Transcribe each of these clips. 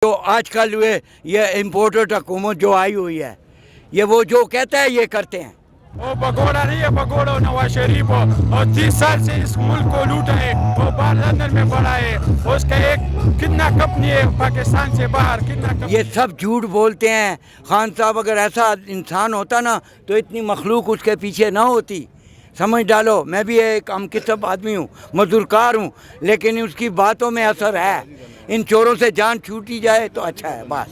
جو آج کل یہ امپورٹڈ حکومت جو آئی ہوئی ہے، یہ وہ جو کہتا ہے یہ کرتے ہیں۔ وہ بگوڑا نہیں ہے، بگوڑا نواز شریف اور 30 سال سے اس ملک کو لوٹا ہے، وہ باہر لندن میں پڑا ہے، اس کا ایک کتنا کمپنی ہے پاکستان سے باہر، کتنا کمپنی۔ یہ سب جھوٹ بولتے ہیں۔ خان صاحب اگر ایسا انسان ہوتا نا تو اتنی مخلوق اس کے پیچھے نہ ہوتی۔ سمجھ ڈالو، میں بھی ایک ہم کسب آدمی ہوں، مزدور کار ہوں، لیکن اس کی باتوں میں اثر ہے۔ ان چوروں سے جان چھوٹی جائے تو اچھا ہے بس۔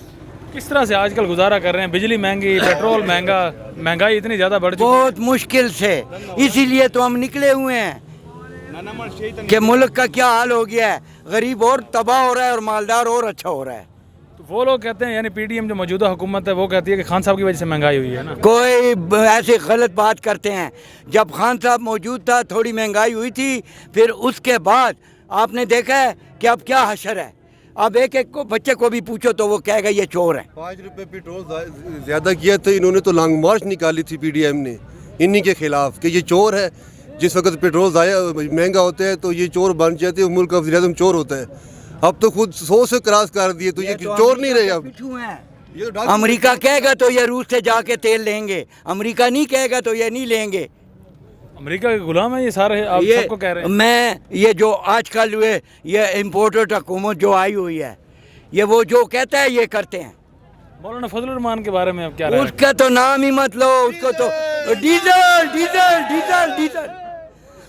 کس طرح سے آج کل گزارا کر رہے ہیں؟ بجلی مہنگی، پیٹرول مہنگا، مہنگائی اتنی زیادہ بڑھ چکی ہے۔ بہت مشکل سے، اسی لیے تو ہم نکلے ہوئے ہیں کہ ملک کا کیا حال ہو گیا ہے۔ غریب اور تباہ ہو رہا ہے اور مالدار اور اچھا ہو رہا ہے۔ تو وہ لوگ کہتے ہیں، یعنی پی ڈی ایم جو موجودہ حکومت ہے وہ کہتی ہے کہ خان صاحب کی وجہ سے مہنگائی ہوئی ہے نا۔ کوئی ایسی غلط بات کرتے ہیں۔ جب خان صاحب موجود تھا تھوڑی مہنگائی ہوئی تھی، پھر اس کے بعد آپ نے دیکھا ہے کہ اب کیا حشر ہے۔ اب ایک کو بچے کو بھی پوچھو تو وہ کہے گا یہ چور ہیں۔ 5 روپے پیٹرول زیادہ کیا تھا، انہوں نے تو لانگ مارچ نکالی تھی پی ڈی ایم نے انہی کے خلاف کہ یہ چور ہے۔ جس وقت پیٹرول مہنگا ہوتا ہے تو یہ چور بن جاتے ہیں، ملک کا وزیر اعظم چور ہوتا ہے۔ اب تو خود 100 سے کراس کر دیے تو یہ چور نہیں رہے اب۔ امریکہ کہے گا تو یہ روس سے جا کے تیل لیں گے، امریکہ نہیں کہے گا تو یہ نہیں لیں گے۔ امریکہ کے غلام ہیں یہ سارے، آپ سب کو کہہ رہے ہیں۔ میں یہ جو آج کل یہ امپورٹڈ حکومت جو آئی ہوئی ہے، یہ وہ جو کہتا ہے یہ کرتے ہیں۔ مولانا فضل الرحمان کے بارے میں آپ کیا رائے اس کا تو نام ہی مت لو، اس کو تو ڈیزل ڈیزل ڈیزل ڈیزل۔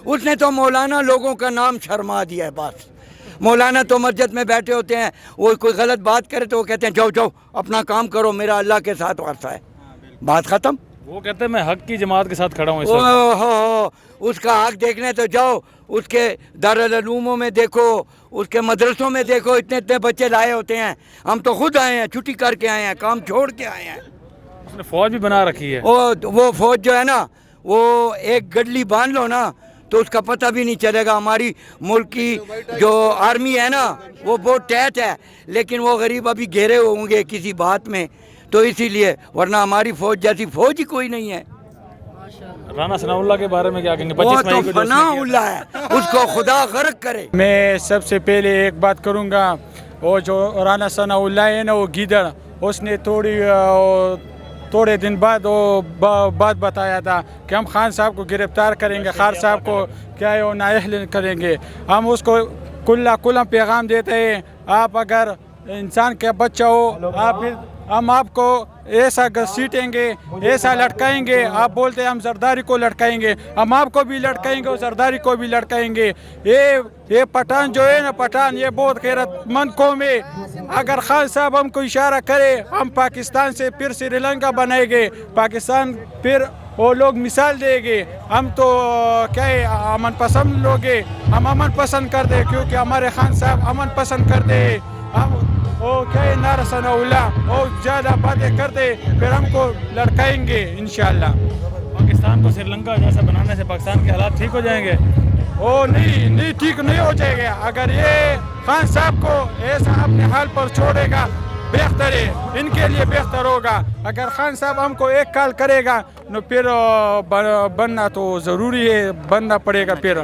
اس نے تو مولانا لوگوں کا نام شرما دیا ہے بس۔ مولانا تو مسجد میں بیٹھے ہوتے ہیں، وہ کوئی غلط بات کرے تو وہ کہتے ہیں جاؤ جاؤ اپنا کام کرو، میرا اللہ کے ساتھ واسطہ ہے، بات ختم۔ وہ کہتے ہیں میں حق کی جماعت کے ساتھ کھڑا ہوں اس وقت۔ اس کا حق دیکھنے تو جاؤ، اس کے دارالعلوموں میں دیکھو، اس کے مدرسوں میں دیکھو، اتنے اتنے بچے لائے ہوتے ہیں۔ ہم تو خود آئے ہیں، چھٹی کر کے آئے ہیں، کام چھوڑ کے آئے ہیں۔ اس نے فوج بھی بنا رکھی ہے۔ وہ فوج جو ہے نا، وہ ایک گڈلی باندھ لو نا تو اس کا پتہ بھی نہیں چلے گا۔ ہماری ملک کی جو آرمی ہے نا وہ بہت ٹائٹ ہے، لیکن وہ غریب ابھی گھیرے ہوں گے کسی بات میں، تو اسی لیے، ورنہ ہماری فوج جیسی فوج ہی کوئی نہیں ہے۔ رانا ثناء اللہ کے بارے میں کیا کہیں گے؟ وہ 25 تو مئی کو جو اس نے فنا کیا اللہ ہے، اس کو خدا غرق کرے۔ میں سب سے پہلے ایک بات کروں گا، وہ جو رانا ثناء اللہ ہے نا، وہ گیدڑ، اس نے تھوڑے دن بعد وہ بات بتایا تھا کہ ہم خان صاحب کو گرفتار کریں گے، خان صاحب کو کیا ہے وہ نااہل کریں گے۔ ہم اس کو کلا پیغام دیتے ہیں، آپ اگر انسان کا بچہ ہو، ہم آپ کو ایسا گھسیٹیں گے، ایسا لٹکائیں گے۔ آپ بولتے ہیں ہم زرداری کو لٹکائیں گے، ہم آپ کو بھی لٹکائیں گے اور زرداری کو بھی لٹکائیں گے۔ یہ پٹھان جو ہے نا، پٹھان یہ بہت غیرت مند قوم ہے۔ اگر خان صاحب ہم کو اشارہ کرے، ہم پاکستان سے پھر سری لنکا بنائیں گے، پاکستان پھر وہ لوگ مثال دیں گے۔ ہم تو کیا ہے امن پسند لوگ ہیں، ہم امن پسند کر دیں کیونکہ ہمارے خان صاحب امن پسند کرتے ہیں۔ ہم وہ کیا ہے نعرہ ثناء اللہ، وہ زیادہ باتیں کرتے پھر ہم کو لڑکائیں گے انشاءاللہ۔ پاکستان کو سری لنکا جیسا بنانے سے پاکستان کے حالات ٹھیک ہو جائیں گے؟ وہ نہیں ٹھیک نہیں ہو جائے گا۔ اگر یہ خان صاحب کو ایسا اپنے حال پر چھوڑے گا بہتر ہے، ان کے لیے بہتر ہوگا۔ اگر خان صاحب ہم کو ایک کال کرے گا تو پھر بننا تو ضروری ہے، بننا پڑے گا پھر۔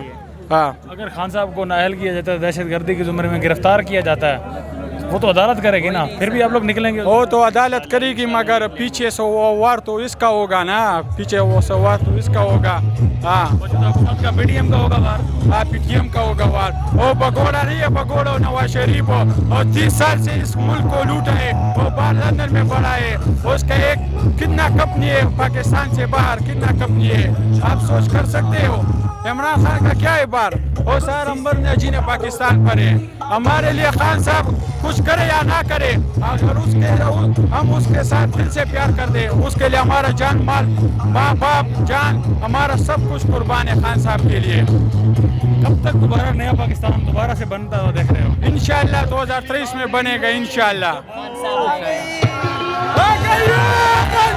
ہاں، اگر خان صاحب کو نااہل کیا جاتا ہے، دہشت گردی کے زمرے میں گرفتار کیا جاتا ہے، وہ تو عدالت کرے گی نا، پھر بھی آپ لوگ نکلیں گے؟ وہ تو عدالت کرے گی، مگر پیچھے سے وار تو اس کا ہوگا نا، پیچھے وہ وار تو اس کا ہوگا۔ ہاں، حکومت کا پی ڈی ایم کا ہوگا وار۔ ہاں، پی ٹی ایم کا ہوگا وار۔ وہ بگوڑا نہیں ہے، بگوڑا نواز شریف اور 30 سال سے اس ملک کو لوٹا ہے، وہ باہر لندن میں پڑا ہے، اس کا ایک کتنا کمپنی ہے پاکستان سے باہر، کتنا کمپنی ہے آپ سوچ کر سکتے ہو۔ عمران خان کا کیا ہے بار، وہ سارا مرنے جینے پاکستان پر ہے۔ ہمارے لیے خان صاحب کچھ کرے یا نہ کرے، اگر ہم اس کے ساتھ دل سے پیار کر دیں، اس کے لیے ہمارا جان مال، ماں باپ، جان، ہمارا سب کچھ قربان ہے خان صاحب کے لیے۔ کب تک دوبارہ نیا پاکستان دوبارہ سے بنتا ہوا دیکھ رہے ہو؟ انشاءاللہ 2023 میں بنے گا انشاءاللہ۔ خان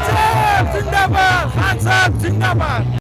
صاحب زندہ باد، خان صاحب زندہ باد۔